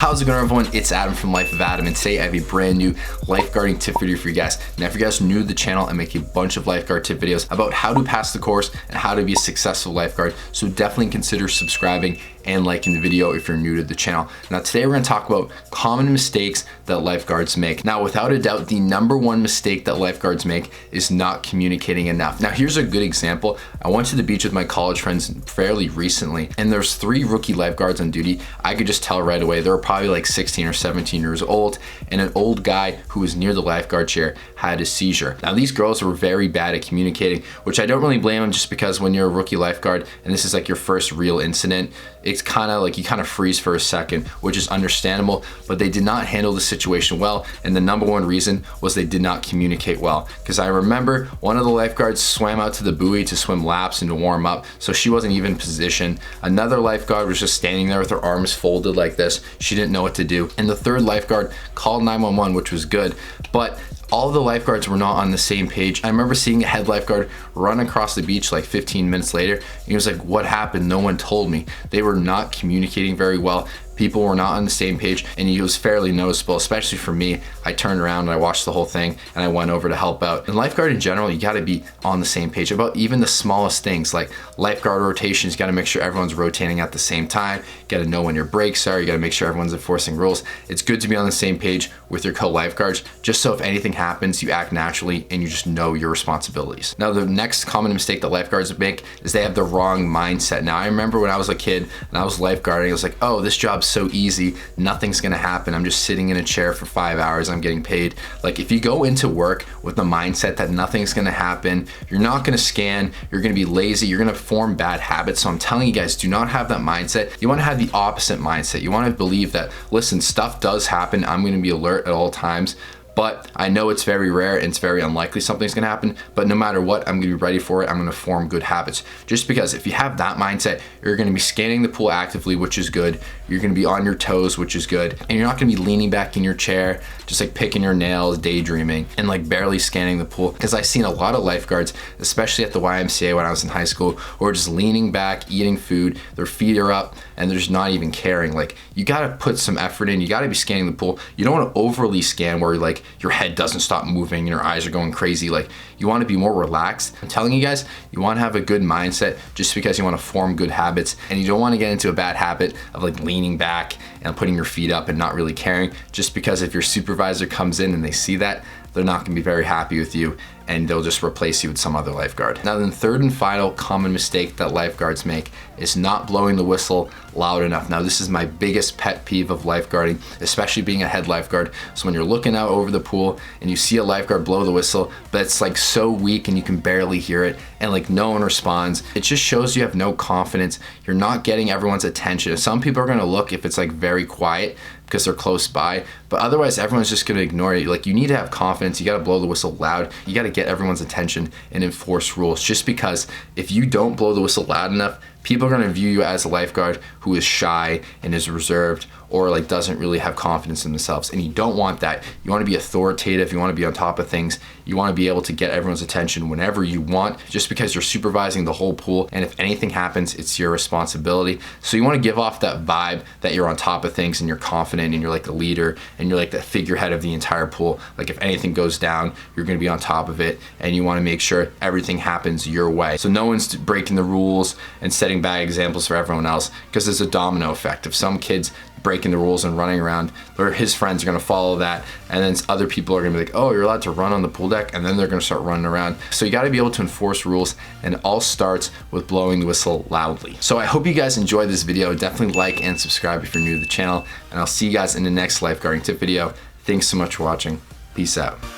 How's it going, everyone? It's Adam from Life of Adam, and today I have a brand new lifeguarding tip video for you guys. Now, if you guys are new to the channel, I make a bunch of lifeguard tip videos about how to pass the course and how to be a successful lifeguard. So definitely consider subscribing and liking the video if you're new to the channel. Now, today we're going to talk about common mistakes that lifeguards make. Now, without a doubt, the number one mistake that lifeguards make is not communicating enough. Now, here's a good example. I went to the beach with my college friends fairly recently, and there's 3 rookie lifeguards on duty. I could just tell right away they were probably like 16 or 17 years old, and an old guy who was near the lifeguard chair had a seizure. Now, these girls were very bad at communicating, which I don't really blame them, just because when you're a rookie lifeguard and this is like your first real incident, it's kind of like you kind of freeze for a second, which is understandable, but they did not handle the situation well. And the number one reason was they did not communicate well. Because I remember one of the lifeguards swam out to the buoy to swim laps and to warm up, so she wasn't even in position. Another lifeguard was just standing there with her arms folded like this. She didn't know what to do. And the third lifeguard called 911, which was good, but all of the lifeguards were not on the same page. I remember seeing a head lifeguard run across the beach like 15 minutes later, and he was like, "What happened? No one told me." They were not communicating very well. People were not on the same page, and it was fairly noticeable, especially for me. I turned around and I watched the whole thing, and I went over to help out. And lifeguard in general, you gotta be on the same page about even the smallest things, like lifeguard rotations. You gotta make sure everyone's rotating at the same time. You gotta know when your breaks are. You gotta make sure everyone's enforcing rules. It's good to be on the same page with your co-lifeguards, just so if anything happens, you act naturally and you just know your responsibilities. Now, the next common mistake that lifeguards make is they have the wrong mindset. Now, I remember when I was a kid and I was lifeguarding, I was like, oh, this job's so easy, nothing's gonna happen. I'm just sitting in a chair for 5 hours, I'm getting paid. Like, if you go into work with the mindset that nothing's gonna happen, you're not gonna scan, you're gonna be lazy, you're gonna form bad habits. So I'm telling you guys, do not have that mindset. You wanna have the opposite mindset. You wanna believe that, listen, stuff does happen, I'm gonna be alert at all times, but I know it's very rare and it's very unlikely something's gonna happen, but no matter what, I'm gonna be ready for it. I'm gonna form good habits. Just because if you have that mindset, you're gonna be scanning the pool actively, which is good. You're gonna be on your toes, which is good. And you're not gonna be leaning back in your chair, just like picking your nails, daydreaming, and like barely scanning the pool. Because I've seen a lot of lifeguards, especially at the YMCA when I was in high school, who are just leaning back, eating food, their feet are up, and they're just not even caring. Like, you gotta put some effort in, you gotta be scanning the pool. You don't wanna overly scan where like your head doesn't stop moving and your eyes are going crazy. Like, you wanna be more relaxed. I'm telling you guys, you wanna have a good mindset just because you wanna form good habits, and you don't wanna get into a bad habit of like leaning back and putting your feet up and not really caring, just because if your supervisor comes in and they see that, they're not gonna be very happy with you and they'll just replace you with some other lifeguard. Now, the third and final common mistake that lifeguards make is not blowing the whistle loud enough. Now, this is my biggest pet peeve of lifeguarding, especially being a head lifeguard. So when you're looking out over the pool and you see a lifeguard blow the whistle, but it's like so weak and you can barely hear it and like no one responds, it just shows you have no confidence. You're not getting everyone's attention. Some people are gonna look if it's like very quiet because they're close by, but otherwise everyone's just gonna ignore it. Like, you need to have confidence, you gotta blow the whistle loud, you gotta get everyone's attention and enforce rules. Just because if you don't blow the whistle loud enough, people are gonna view you as a lifeguard who is shy and is reserved, or like doesn't really have confidence in themselves, and you don't want that. You wanna be authoritative, you wanna be on top of things, you wanna be able to get everyone's attention whenever you want, just because you're supervising the whole pool, and if anything happens, it's your responsibility. So you wanna give off that vibe that you're on top of things and you're confident and you're like a leader and you're like the figurehead of the entire pool. Like, if anything goes down, you're gonna be on top of it, and you wanna make sure everything happens your way. So no one's breaking the rules and setting bad examples for everyone else, because there's a domino effect. If some kids breaking the rules and running around, his friends are gonna follow that, and then other people are gonna be like, oh, you're allowed to run on the pool deck, and then they're gonna start running around. So you gotta be able to enforce rules, and it all starts with blowing the whistle loudly. So I hope you guys enjoyed this video. Definitely like and subscribe if you're new to the channel, and I'll see you guys in the next lifeguarding tip video. Thanks so much for watching. Peace out.